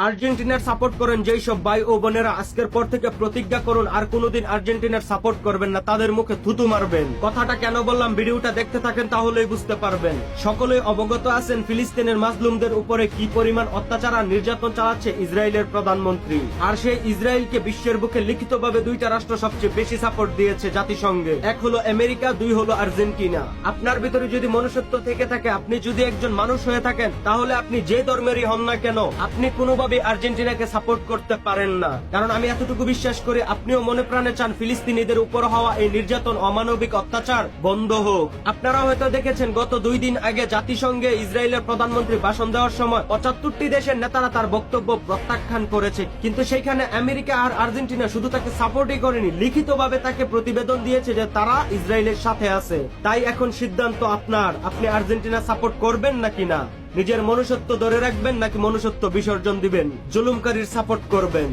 আর্জেন্টিনার সাপোর্ট করেন যেই সব ভাই ও বোনেরা আজকের পর থেকে প্রতিজ্ঞা করুন আর কোনোদিন আর্জেন্টিনার সাপোর্ট করবেন না, তাদের মুখে থুতু মারবেন। কথাটা কেন বললাম ভিডিওটা দেখতে থাকেন তাহলেই বুঝতে পারবেন। সকলেই অবগত আছেন ফিলিস্তিনের মাজলুমদের উপরে কি পরিমাণ অত্যাচার আর নির্যাতন চালাচ্ছে ইসরায়েলের প্রধানমন্ত্রী। আর সেই ইসরায়েলকে বিশ্বের বুকে লিখিতভাবে দুইটা রাষ্ট্র সবচেয়ে বেশি সাপোর্ট দিয়েছে জাতিসংঘে, এক হলো আমেরিকা, দুই হলো আর্জেন্টিনা। আপনার ভিতরে যদি মনুষ্যত্ব থেকে থাকে, আপনি যদি একজন মানুষ হয়ে থাকেন, তাহলে আপনি যে ধর্মেরই হন না কেন আপনি কোনোভাবে আর্জেন্টিনাকে সাপোর্ট করতে পারেন না। কারণ আমি এতটুকু বিশ্বাস করি আপনিও মনে প্রাণে চান ফিলিস্তিনিদের উপর হওয়া এই নির্যাতন, অমানবিক অত্যাচার বন্ধ হোক। আপনারা হয়তো দেখেছেন গত 2 দিন আগে জাতিসংঘে ইসরায়েলের প্রধানমন্ত্রী ভাষণ দেওয়ার সময় 75টি দেশের নেতারা তার বক্তব্য প্রত্যাখ্যান করেছে, কিন্তু সেইখানে আমেরিকা আর আর্জেন্টিনা শুধু তাকে সাপোর্টই করেনি, লিখিতভাবে তাকে প্রতিবেদন দিয়েছে যে তারা ইসরায়েলের সাথে আছে। তাই এখন সিদ্ধান্ত আপনার, আপনি আর্জেন্টিনা সাপোর্ট করবেন নাকি না। নিজের মনুষ্যত্ব ধরে রাখবেন নাকি মনুষ্যত্ব বিসর্জন দিবেন, জুলুমকারীর সাপোর্ট করবেন।